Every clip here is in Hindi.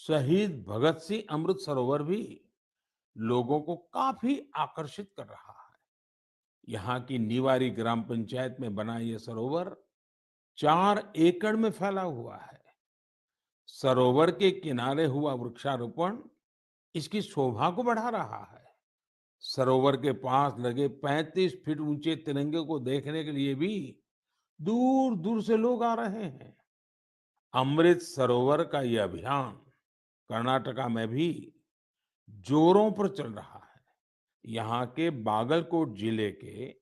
शहीद भगत सिंह अमृत सरोवर भी लोगों को काफी आकर्षित कर रहा है। यहाँ की निवारी ग्राम पंचायत में बना ये सरोवर 4 एकड़ में फैला हुआ है। सरोवर के किनारे हुआ वृक्षारोपण इसकी शोभा को बढ़ा रहा है। सरोवर के पास लगे 35 फीट ऊंचे तिरंगे को देखने के लिए भी दूर दूर से लोग आ रहे हैं। अमृत सरोवर का ये अभियान कर्नाटका में भी जोरों पर चल रहा है। यहाँ के बागलकोट जिले के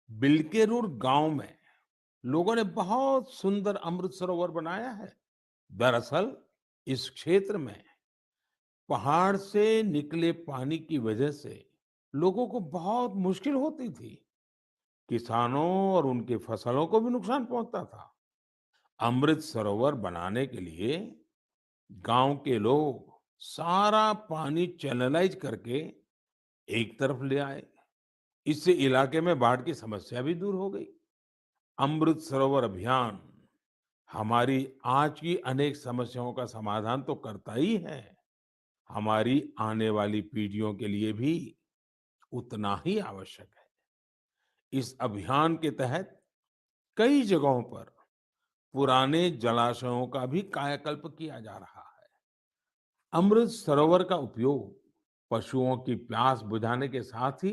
बिल्केरूर गांव में लोगों ने बहुत सुंदर अमृत सरोवर बनाया है। दरअसल इस क्षेत्र में पहाड़ से निकले पानी की वजह से लोगों को बहुत मुश्किल होती थी। किसानों और उनकी फसलों को भी नुकसान पहुंचता था। अमृत सरोवर बनाने के लिए गांव के लोग सारा पानी चैनलाइज करके एक तरफ ले आए। इससे इलाके में बाढ़ की समस्या भी दूर हो गई। अमृत सरोवर अभियान हमारी आज की अनेक समस्याओं का समाधान तो करता ही है, हमारी आने वाली पीढ़ियों के लिए भी उतना ही आवश्यक है। इस अभियान के तहत कई जगहों पर पुराने जलाशयों का भी कायाकल्प किया जा रहा है। अमृत सरोवर का उपयोग पशुओं की प्यास बुझाने के साथ ही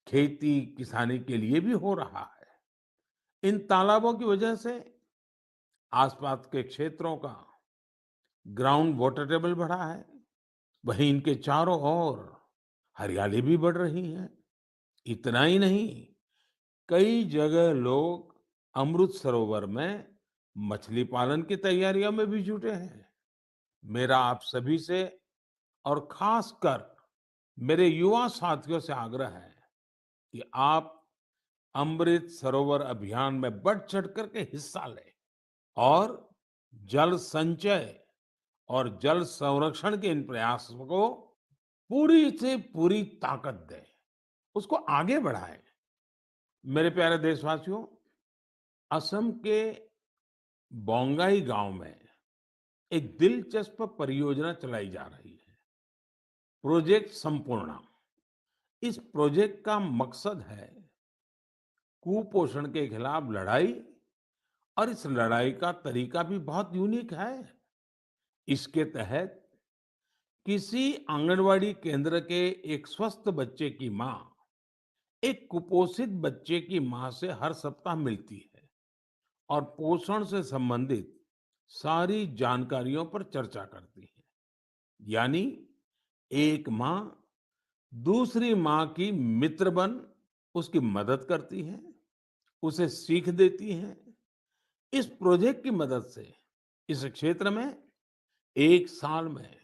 खेती किसानी के लिए भी हो रहा है। इन तालाबों की वजह से आसपास के क्षेत्रों का ग्राउंड वाटर टेबल बढ़ा है। वहीं इनके चारों ओर हरियाली भी बढ़ रही है। इतना ही नहीं, कई जगह लोग अमृत सरोवर में मछली पालन की तैयारियों में भी जुटे हैं। मेरा आप सभी से और खासकर मेरे युवा साथियों से आग्रह है कि आप अमृत सरोवर अभियान में बढ़ चढ़ करके हिस्सा लें और जल संचय और जल संरक्षण के इन प्रयासों को पूरी से पूरी ताकत दें, उसको आगे बढ़ाएं। मेरे प्यारे देशवासियों, असम के बोंगाई गांव में एक दिलचस्प परियोजना चलाई जा रही है, प्रोजेक्ट संपूर्णा। इस प्रोजेक्ट का मकसद है कुपोषण के खिलाफ लड़ाई, और इस लड़ाई का तरीका भी बहुत यूनिक है। इसके तहत किसी आंगनवाड़ी केंद्र के एक स्वस्थ बच्चे की मां एक कुपोषित बच्चे की मां से हर सप्ताह मिलती है और पोषण से संबंधित सारी जानकारियों पर चर्चा करती है। यानी एक मां दूसरी मां की मित्र बन उसकी मदद करती है, उसे सीख देती है। इस प्रोजेक्ट की मदद से इस क्षेत्र में एक साल में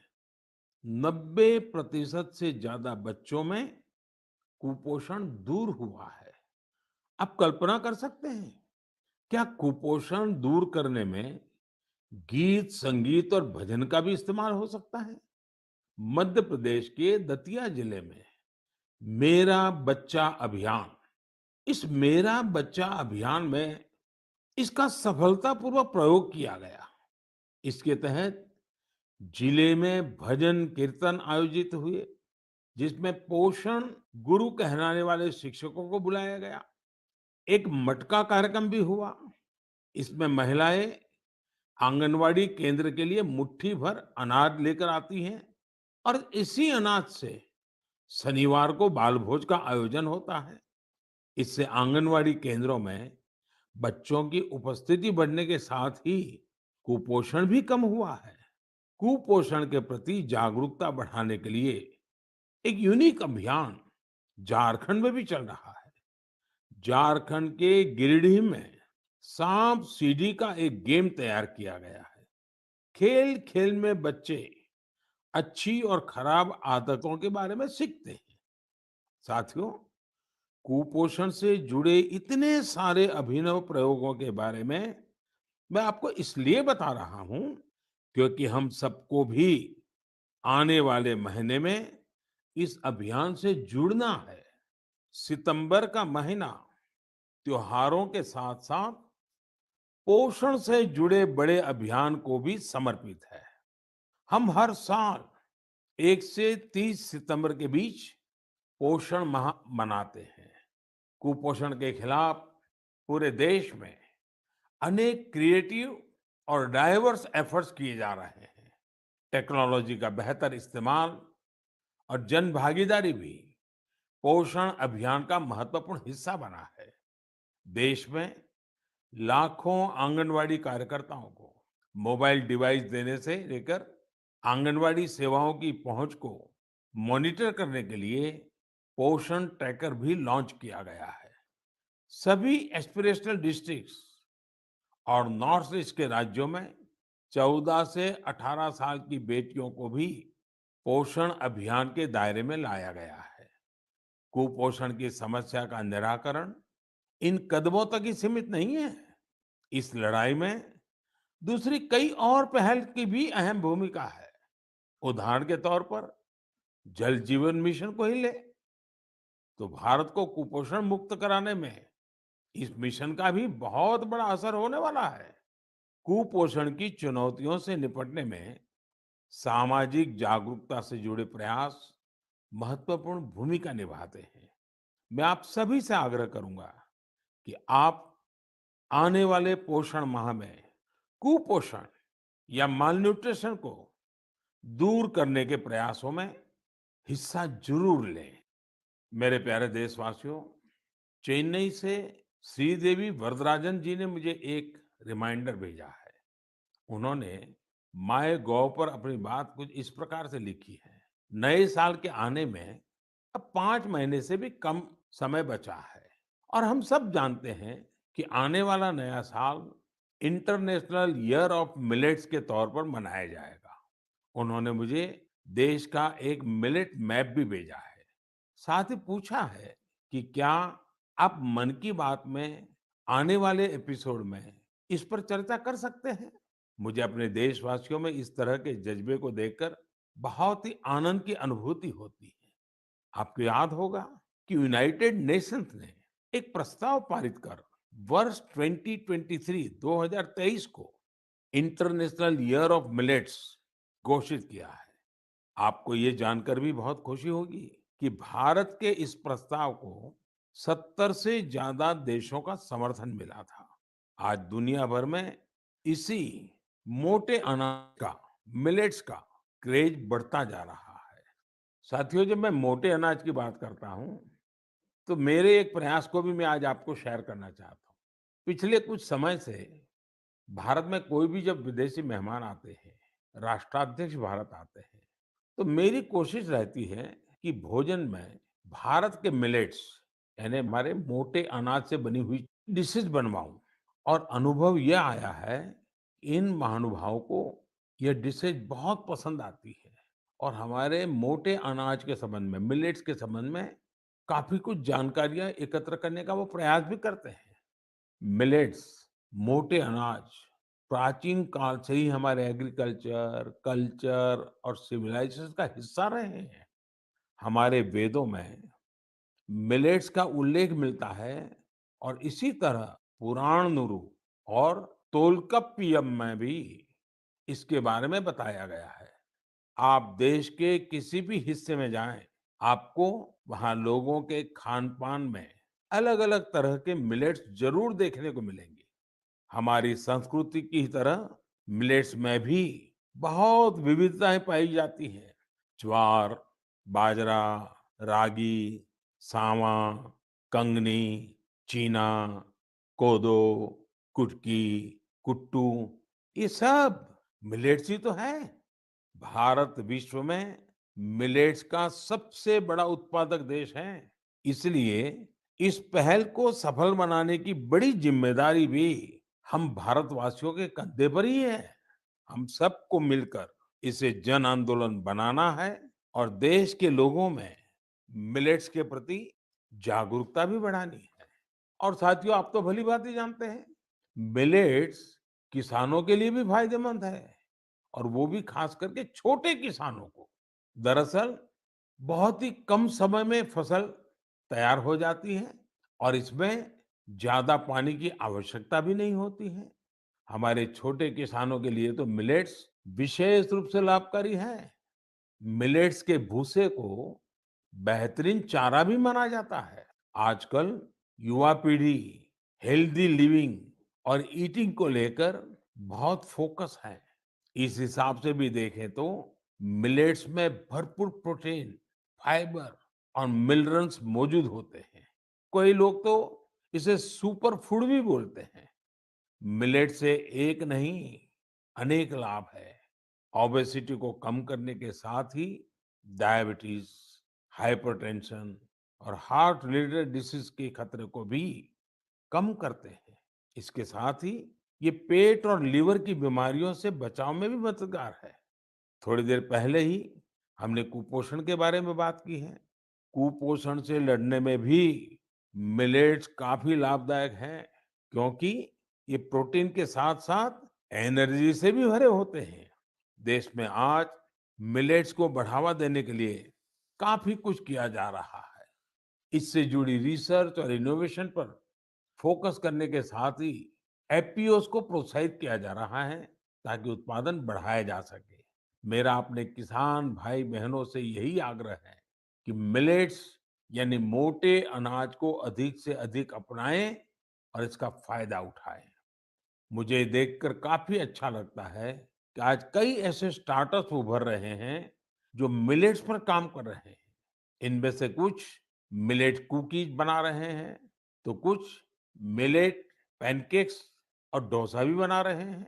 90% से ज्यादा बच्चों में कुपोषण दूर हुआ है। आप कल्पना कर सकते हैं, क्या कुपोषण दूर करने में गीत संगीत और भजन का भी इस्तेमाल हो सकता है? मध्य प्रदेश के दतिया जिले में मेरा बच्चा अभियान, इस मेरा बच्चा अभियान में इसका सफलतापूर्वक प्रयोग किया गया। इसके तहत जिले में भजन कीर्तन आयोजित हुए, जिसमें पोषण गुरु कहलाने वाले शिक्षकों को बुलाया गया। एक मटका कार्यक्रम भी हुआ। इसमें महिलाएं आंगनवाड़ी केंद्र के लिए मुट्ठी भर अनाज लेकर आती हैं और इसी अनाज से शनिवार को बाल भोज का आयोजन होता है। इससे आंगनवाड़ी केंद्रों में बच्चों की उपस्थिति बढ़ने के साथ ही कुपोषण भी कम हुआ है। कुपोषण के प्रति जागरूकता बढ़ाने के लिए एक यूनिक अभियान झारखंड में भी चल रहा है। झारखंड के गिरिडीह में सांप सीढ़ी का एक गेम तैयार किया गया है। खेल खेल में बच्चे अच्छी और खराब आदतों के बारे में सीखते हैं। साथियों, कुपोषण से जुड़े इतने सारे अभिनव प्रयोगों के बारे में मैं आपको इसलिए बता रहा हूं क्योंकि हम सबको भी आने वाले महीने में इस अभियान से जुड़ना है। सितंबर का महीना त्योहारों के साथ साथ पोषण से जुड़े बड़े अभियान को भी समर्पित है। हम हर साल 1 से 30 सितंबर के बीच पोषण माह मनाते हैं। कुपोषण के खिलाफ पूरे देश में अनेक क्रिएटिव और डाइवर्स एफर्ट्स किए जा रहे हैं। टेक्नोलॉजी का बेहतर इस्तेमाल और जन भागीदारी भी पोषण अभियान का महत्वपूर्ण हिस्सा बना है। देश में लाखों आंगनवाड़ी कार्यकर्ताओं को मोबाइल डिवाइस देने से लेकर आंगनवाड़ी सेवाओं की पहुंच को मॉनिटर करने के लिए पोषण ट्रैकर भी लॉन्च किया गया है। सभी एस्पिरेशनल डिस्ट्रिक्ट्स और नॉर्थ ईस्ट के राज्यों में 14 से 18 साल की बेटियों को भी पोषण अभियान के दायरे में लाया गया है। कुपोषण की समस्या का निराकरण इन कदमों तक ही सीमित नहीं है। इस लड़ाई में दूसरी कई और पहल की भी अहम भूमिका है। उदाहरण के तौर पर जल जीवन मिशन को ही ले, तो भारत को कुपोषण मुक्त कराने में इस मिशन का भी बहुत बड़ा असर होने वाला है। कुपोषण की चुनौतियों से निपटने में सामाजिक जागरूकता से जुड़े प्रयास महत्वपूर्ण भूमिका निभाते हैं। मैं आप सभी से आग्रह करूंगा कि आप आने वाले पोषण माह में कुपोषण या मालन्यूट्रिशन को दूर करने के प्रयासों में हिस्सा जरूर लें। मेरे प्यारे देशवासियों, चेन्नई से श्रीदेवी वरदराजन जी ने मुझे एक रिमाइंडर भेजा है। उन्होंने माय गॉव पर अपनी बात कुछ इस प्रकार से लिखी है। नए साल के आने में अब 5 महीने से भी कम समय बचा है और हम सब जानते हैं कि आने वाला नया साल इंटरनेशनल ईयर ऑफ मिलेट्स के तौर पर मनाया जाएगा। उन्होंने मुझे देश का एक मिलेट मैप भी भेजा है। साथ ही पूछा है कि क्या आप मन की बात में आने वाले एपिसोड में इस पर चर्चा कर सकते हैं। मुझे अपने देशवासियों में इस तरह के जज्बे को देखकर बहुत ही आनंद की अनुभूति होती है। आपको याद होगा कि यूनाइटेड नेशंस ने एक प्रस्ताव पारित कर वर्ष 2023 को इंटरनेशनल ईयर ऑफ मिलेट्स घोषित किया है। आपको ये जानकर भी बहुत खुशी होगी कि भारत के इस प्रस्ताव को 70 से ज्यादा देशों का समर्थन मिला था। आज दुनिया भर में इसी मोटे अनाज का, मिलेट्स का क्रेज बढ़ता जा रहा है। साथियों, जब मैं मोटे अनाज की बात करता हूँ, तो मेरे एक प्रयास को भी मैं आज आपको शेयर करना चाहता हूँ। पिछले कुछ समय से भारत में कोई भी जब विदेशी मेहमान आते हैं, राष्ट्राध्यक्ष भारत आते हैं, तो मेरी कोशिश रहती है कि भोजन में भारत के मिलेट्स यानी हमारे मोटे अनाज से बनी हुई डिशेस बनवाऊं। और अनुभव यह आया है, इन महानुभावों को यह डिशेज बहुत पसंद आती है और हमारे मोटे अनाज के संबंध में, मिलेट्स के संबंध में काफी कुछ जानकारियां एकत्र करने का वो प्रयास भी करते हैं। मिलेट्स, मोटे अनाज प्राचीन काल से ही हमारे एग्रीकल्चर, कल्चर और सिविलाइजेशन का हिस्सा रहे हैं। हमारे वेदों में मिलेट्स का उल्लेख मिलता है और इसी तरह पुराणनुरु और तोल्काप्पियम में भी इसके बारे में बताया गया है। आप देश के किसी भी हिस्से में जाएं, आपको वहां लोगों के खान-पान में अलग-अलग तरह के मिलेट्स जरूर देखने को मिलेंगे। हमारी संस्कृति की तरह मिलेट्स में भी बहुत विविधताएं पाई जाती हैं। ज्वार, बाजरा, रागी, सावा, कंगनी, चीना, कोदो, कुटकी, कुट्टू, ये सब मिलेट्स ही तो है। भारत विश्व में मिलेट्स का सबसे बड़ा उत्पादक देश है। इसलिए इस पहल को सफल बनाने की बड़ी जिम्मेदारी भी हम भारतवासियों के कंधे पर ही है। हम सबको मिलकर इसे जन आंदोलन बनाना है और देश के लोगों में मिलेट्स के प्रति जागरूकता भी बढ़ानी है। और साथियों, आप तो भली भांति जानते हैं, मिलेट्स किसानों के लिए भी फायदेमंद है और वो भी खास करके छोटे किसानों को। दरअसल बहुत ही कम समय में फसल तैयार हो जाती है और इसमें ज्यादा पानी की आवश्यकता भी नहीं होती है। हमारे छोटे किसानों के लिए तो मिलेट्स विशेष रूप से लाभकारी है। मिलेट्स के भूसे को बेहतरीन चारा भी माना जाता है। आजकल युवा पीढ़ी हेल्दी लिविंग और ईटिंग को लेकर बहुत फोकस है। इस हिसाब से भी देखें तो मिलेट्स में भरपूर प्रोटीन, फाइबर और मिनरल्स मौजूद होते हैं। कई लोग तो इसे सुपर फूड भी बोलते हैं। मिलेट से एक नहीं, अनेक लाभ है। ओबेसिटी को कम करने के साथ ही डायबिटीज, हाइपरटेंशन और हार्ट रिलेटेड डिसीज के खतरे को भी कम करते हैं। इसके साथ ही ये पेट और लीवर की बीमारियों से बचाव में भी मददगार है। थोड़ी देर पहले ही हमने कुपोषण के बारे में बात की है। कुपोषण से लड़ने में भी मिलेट्स काफी लाभदायक है, क्योंकि ये प्रोटीन के साथ साथ एनर्जी से भी भरे होते हैं। देश में आज मिलेट्स को बढ़ावा देने के लिए काफी कुछ किया जा रहा है। इससे जुड़ी रिसर्च और इनोवेशन पर फोकस करने के साथ ही एफपीओस को प्रोत्साहित किया जा रहा है, ताकि उत्पादन बढ़ाया जा सके। मेरा अपने किसान भाई बहनों से यही आग्रह है कि मिलेट्स यानी मोटे अनाज को अधिक से अधिक अपनाएं और इसका फायदा उठाएं। मुझे देखकर काफी अच्छा लगता है कि आज कई ऐसे स्टार्टअप्स उभर रहे हैं जो मिलेट्स पर काम कर रहे हैं। इनमें से कुछ मिलेट कुकीज बना रहे हैं, तो कुछ मिलेट पैनकेक्स और डोसा भी बना रहे हैं।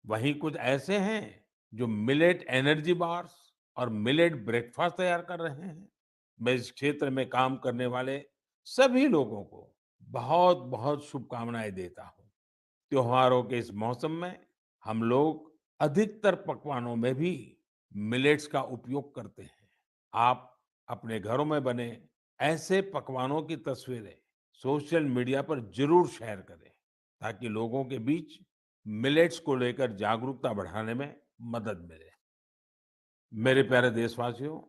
वहीं कुछ ऐसे हैं जो मिलेट एनर्जी बार्स और मिलेट ब्रेकफास्ट तैयार कर रहे हैं। मैं इस क्षेत्र में काम करने वाले सभी लोगों को बहुत बहुत शुभकामनाएं देता हूँ। त्योहारों के इस मौसम में हम लोग अधिकतर पकवानों में भी मिलेट्स का उपयोग करते हैं। आप अपने घरों में बने ऐसे पकवानों की तस्वीरें सोशल मीडिया पर जरूर शेयर करें, ताकि लोगों के बीच मिलेट्स को लेकर जागरूकता बढ़ाने में मदद मिले। मेरे प्यारे देशवासियों,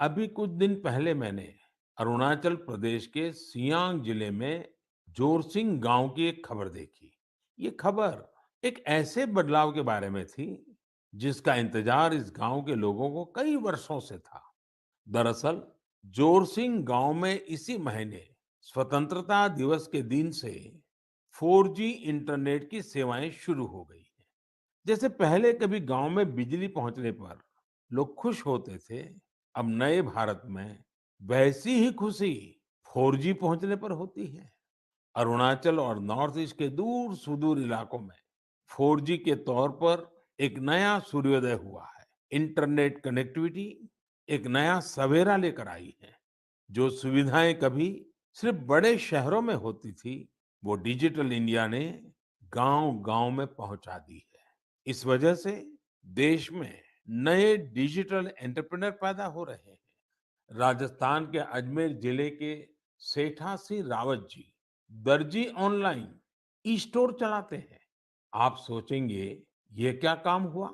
अभी कुछ दिन पहले मैंने अरुणाचल प्रदेश के सियांग जिले में जोरसिंग गांव की एक खबर देखी। ये खबर एक ऐसे बदलाव के बारे में थी जिसका इंतजार इस गांव के लोगों को कई वर्षों से था। दरअसल जोरसिंग गांव में इसी महीने स्वतंत्रता दिवस के दिन से 4G इंटरनेट की सेवाएं शुरू हो गई हैं। जैसे पहले कभी गांव में बिजली पहुंचने पर लोग खुश होते थे, अब नए भारत में वैसी ही खुशी 4G पहुंचने पर होती है। अरुणाचल और नॉर्थ ईस्ट के दूर सुदूर इलाकों में 4G के तौर पर एक नया सूर्योदय हुआ है। इंटरनेट कनेक्टिविटी एक नया सवेरा लेकर आई है। जो सुविधाएं कभी सिर्फ बड़े शहरों में होती थी, वो डिजिटल इंडिया ने गांव-गांव में पहुंचा दी है। इस वजह से देश में नए डिजिटल एंटरप्रेन्योर पैदा हो रहे हैं। राजस्थान के अजमेर जिले के सेठा सिंह रावत जी दर्जी ऑनलाइन ई स्टोर चलाते हैं। आप सोचेंगे ये क्या काम हुआ?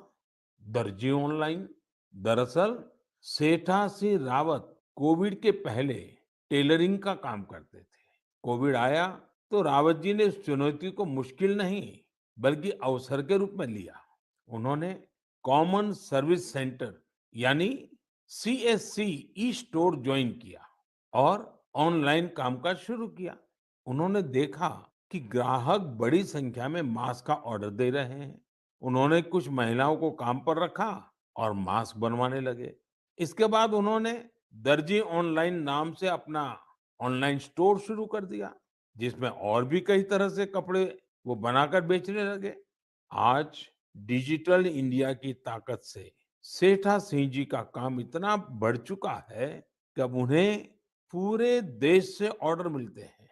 दर्जी ऑनलाइन, दरअसल सेठा सिंह रावत कोविड के पहले टेलरिंग का काम करते थे। कोविड आया तो रावत जी ने इस चुनौती को मुश्किल नहीं बल्कि अवसर के रूप में लिया। उन्होंने कॉमन सर्विस सेंटर यानी सीएससी ई स्टोर ज्वाइन किया और ऑनलाइन कामकाज शुरू किया। उन्होंने देखा कि ग्राहक बड़ी संख्या में मास्क का ऑर्डर दे रहे हैं। उन्होंने कुछ महिलाओं को काम पर रखा और मास्क बनवाने लगे। इसके बाद उन्होंने दर्जी ऑनलाइन नाम से अपना ऑनलाइन स्टोर शुरू कर दिया, जिसमें और भी कई तरह से कपड़े वो बनाकर बेचने लगे। आज डिजिटल इंडिया की ताकत से सेठा सिंह जी का काम इतना बढ़ चुका है कि अब उन्हें पूरे देश से ऑर्डर मिलते हैं।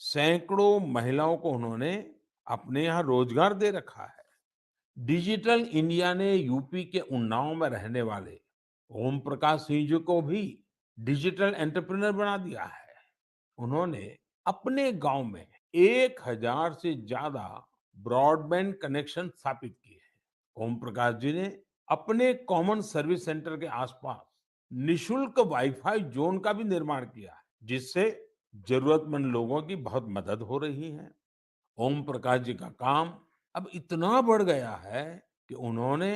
सैकड़ों महिलाओं को उन्होंने अपने यहाँ रोजगार दे रखा है। डिजिटल इंडिया ने यूपी के उन्नाव में रहने वाले ओम प्रकाश सिंह जी को भी डिजिटल एंटरप्रेन्योर बना दिया है। उन्होंने अपने गांव में 1000 से ज्यादा ब्रॉडबैंड कनेक्शन स्थापित किए हैं। ओम प्रकाश जी ने अपने कॉमन सर्विस सेंटर के आसपास निशुल्क वाईफाई जोन का भी निर्माण किया है, जिससे जरूरतमंद लोगों की बहुत मदद हो रही है। ओम प्रकाश जी का काम अब इतना बढ़ गया है कि उन्होंने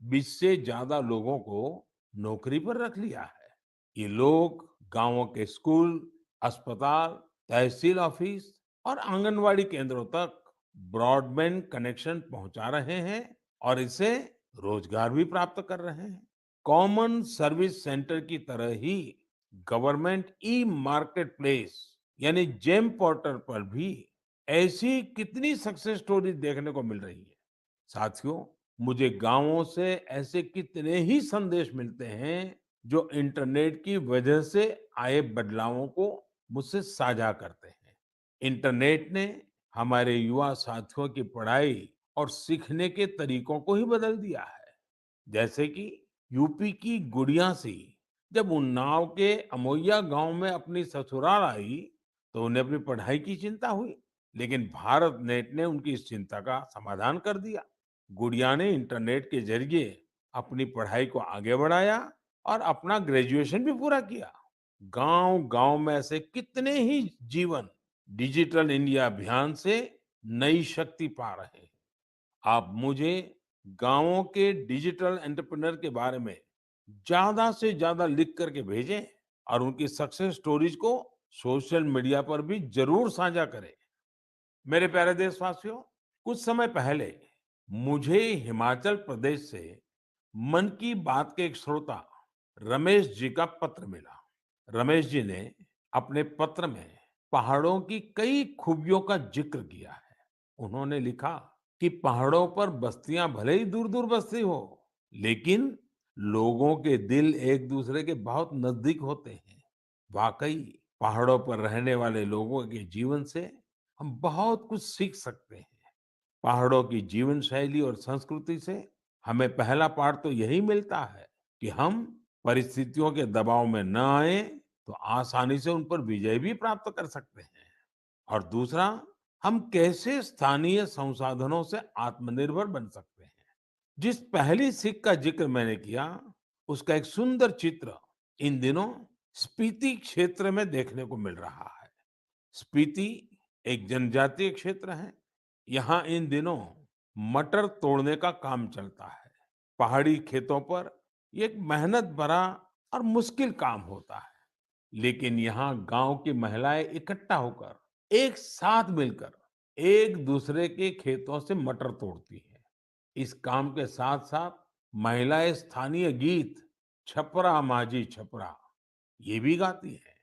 20 से ज्यादा लोगों को नौकरी पर रख लिया है। ये लोग गांवों के स्कूल, अस्पताल, तहसील ऑफिस और आंगनवाड़ी केंद्रों तक ब्रॉडबैंड कनेक्शन पहुंचा रहे हैं और इससे रोजगार भी प्राप्त कर रहे हैं। कॉमन सर्विस सेंटर की तरह ही गवर्नमेंट ई मार्केट प्लेस यानी जेम पोर्टल पर भी ऐसी कितनी सक्सेस स्टोरी देखने को मिल रही है। साथियों, मुझे गांवों से ऐसे कितने ही संदेश मिलते हैं जो इंटरनेट की वजह से आए बदलावों को मुझसे साझा करते हैं। इंटरनेट ने हमारे युवा साथियों की पढ़ाई और सीखने के तरीकों को ही बदल दिया है। जैसे कि यूपी की गुड़िया सी जब उन्नाव के अमोइया गांव में अपनी ससुराल आई तो उन्हें अपनी पढ़ाई की चिंता हुई, लेकिन भारत नेट ने उनकी इस चिंता का समाधान कर दिया। गुड़िया ने इंटरनेट के जरिए अपनी पढ़ाई को आगे बढ़ाया और अपना ग्रेजुएशन भी पूरा किया। गांव गांव में ऐसे कितने ही जीवन डिजिटल इंडिया अभियान से नई शक्ति पा रहे हैं। आप मुझे गांवों के डिजिटल एंटरप्रेन्योर के बारे में ज्यादा से ज्यादा लिख करके भेजें और उनकी सक्सेस स्टोरीज को सोशल मीडिया पर भी जरूर साझा करें। मेरे प्यारे देशवासियों, कुछ समय पहले मुझे हिमाचल प्रदेश से मन की बात के एक श्रोता रमेश जी का पत्र मिला। रमेश जी ने अपने पत्र में पहाड़ों की कई खूबियों का जिक्र किया है। उन्होंने लिखा कि पहाड़ों पर बस्तियां भले ही दूर दूर बसती हो, लेकिन लोगों के दिल एक दूसरे के बहुत नजदीक होते हैं। वाकई पहाड़ों पर रहने वाले लोगों के जीवन से हम बहुत कुछ सीख सकते हैं। पहाड़ों की जीवन शैली और संस्कृति से हमें पहला पाठ तो यही मिलता है कि हम परिस्थितियों के दबाव में न आए तो आसानी से उन पर विजय भी प्राप्त कर सकते हैं। और दूसरा, हम कैसे स्थानीय संसाधनों से आत्मनिर्भर बन सकते हैं। जिस पहली सीख का जिक्र मैंने किया, उसका एक सुंदर चित्र इन दिनों स्पीति क्षेत्र में देखने को मिल रहा है। स्पीति एक जनजातीय क्षेत्र है। यहाँ इन दिनों मटर तोड़ने का काम चलता है। पहाड़ी खेतों पर ये एक मेहनत भरा और मुश्किल काम होता है, लेकिन यहाँ गांव की महिलाएं इकट्ठा होकर एक साथ मिलकर एक दूसरे के खेतों से मटर तोड़ती हैं। इस काम के साथ साथ महिलाएं स्थानीय गीत छपरा माझी छपरा ये भी गाती हैं।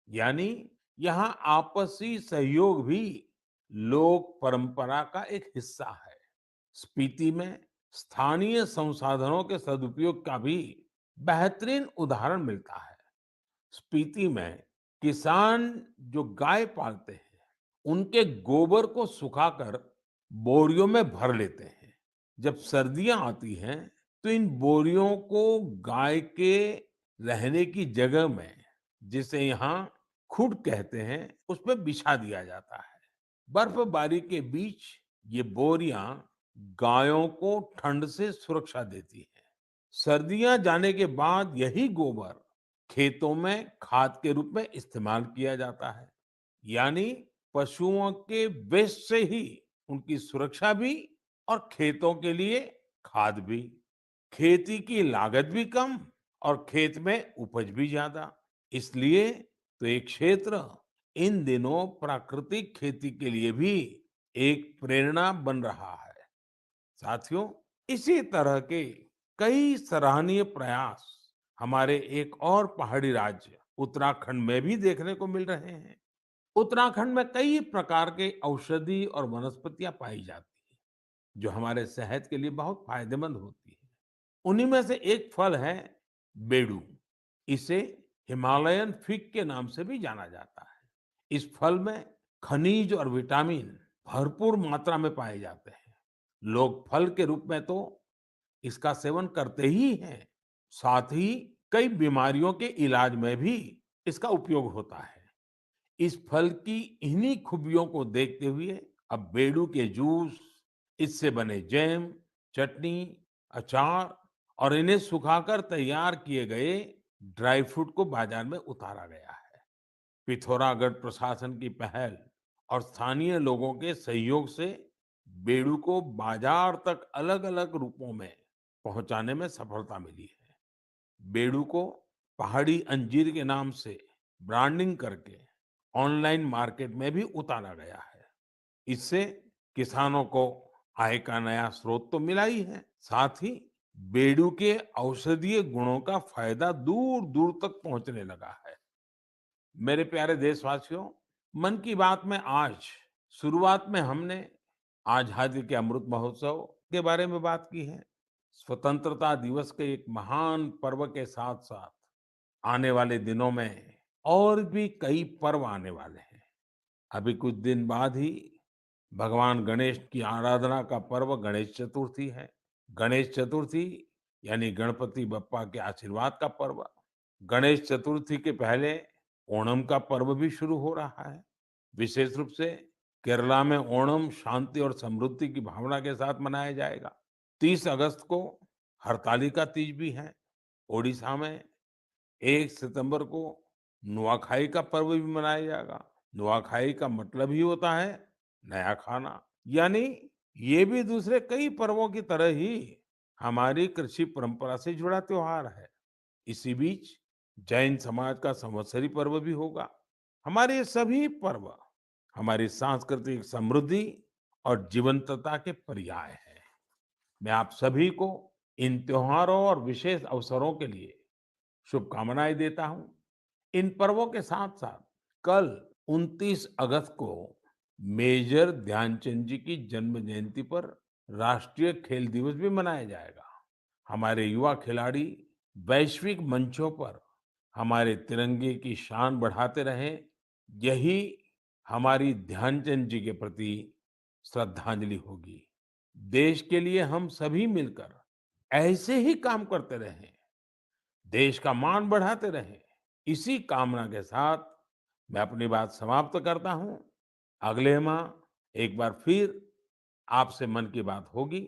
यानी यहाँ आपसी सहयोग भी लोक परंपरा का एक हिस्सा है। स्पीति में स्थानीय संसाधनों के सदुपयोग का भी बेहतरीन उदाहरण मिलता है। स्पीति में किसान जो गाय पालते हैं, उनके गोबर को सुखाकर बोरियों में भर लेते हैं। जब सर्दियां आती हैं, तो इन बोरियों को गाय के रहने की जगह में, जिसे यहाँ खुड कहते हैं, उसमें बिछा दिया जाता है। बर्फबारी के बीच ये बोरियां गायों को ठंड से सुरक्षा देती हैं। सर्दियां जाने के बाद यही गोबर खेतों में खाद के रूप में इस्तेमाल किया जाता है। यानी पशुओं के वेस्ट से ही उनकी सुरक्षा भी और खेतों के लिए खाद भी। खेती की लागत भी कम और खेत में उपज भी ज्यादा। इसलिए तो एक क्षेत्र इन दिनों प्राकृतिक खेती के लिए भी एक प्रेरणा बन रहा है। साथियों, इसी तरह के कई सराहनीय प्रयास हमारे एक और पहाड़ी राज्य उत्तराखंड में भी देखने को मिल रहे हैं। उत्तराखंड में कई प्रकार के औषधि और वनस्पतियां पाई जाती हैं, जो हमारे सेहत के लिए बहुत फायदेमंद होती है। उन्हीं में से एक फल है बेडू। इसे हिमालयन फिग के नाम से भी जाना जाता है। इस फल में खनिज और विटामिन भरपूर मात्रा में पाए जाते हैं। लोग फल के रूप में तो इसका सेवन करते ही हैं, साथ ही कई बीमारियों के इलाज में भी इसका उपयोग होता है। इस फल की इन्हीं खूबियों को देखते हुए अब बेडू के जूस, इससे बने जैम, चटनी, अचार और इन्हें सुखाकर तैयार किए गए ड्राई फ्रूट को बाजार में उतारा गया है। पिथौरागढ़ प्रशासन की पहल और स्थानीय लोगों के सहयोग से बेडू को बाजार तक अलग-अलग रूपों में पहुंचाने में सफलता मिली है। बेडू को पहाड़ी अंजीर के नाम से ब्रांडिंग करके ऑनलाइन मार्केट में भी उतारा गया है। इससे किसानों को आय का नया स्रोत तो मिला ही है, साथ ही बेडू के औषधीय गुणों का फायदा दूर दूर तक पहुंचने लगा है। मेरे प्यारे देशवासियों, मन की बात में आज शुरुआत में हमने आजादी के अमृत महोत्सव के बारे में बात की है। स्वतंत्रता दिवस के एक महान पर्व के साथ साथ आने वाले दिनों में और भी कई पर्व आने वाले हैं। अभी कुछ दिन बाद ही भगवान गणेश की आराधना का पर्व गणेश चतुर्थी है। गणेश चतुर्थी यानी गणपति बप्पा के आशीर्वाद का पर्व। गणेश चतुर्थी के पहले ओणम का पर्व भी शुरू हो रहा है। विशेष रूप से केरला में ओणम शांति और समृद्धि की भावना के साथ मनाया जाएगा। 30 अगस्त को हरतालिका तीज भी है। ओडिशा में 1 सितंबर को नुआखाई का पर्व भी मनाया जाएगा। नुआखाई का मतलब ही होता है नया खाना। यानी ये भी दूसरे कई पर्वों की तरह ही हमारी कृषि परंपरा से जुड़ा त्योहार है। इसी बीच जैन समाज का संवत्सरी पर्व भी होगा। हमारे ये सभी पर्व हमारी सांस्कृतिक समृद्धि और जीवंतता के पर्याय हैं। मैं आप सभी को इन त्योहारों और विशेष अवसरों के लिए शुभकामनाएं देता हूं। इन पर्वों के साथ साथ कल 29 अगस्त को मेजर ध्यानचंद जी की जन्म जयंती पर राष्ट्रीय खेल दिवस भी मनाया जाएगा। हमारे युवा खिलाड़ी वैश्विक मंचों पर हमारे तिरंगे की शान बढ़ाते रहें, यही हमारी ध्यानचंद जी के प्रति श्रद्धांजलि होगी। देश के लिए हम सभी मिलकर ऐसे ही काम करते रहें, देश का मान बढ़ाते रहें। इसी कामना के साथ मैं अपनी बात समाप्त करता हूं। अगले माह एक बार फिर आपसे मन की बात होगी।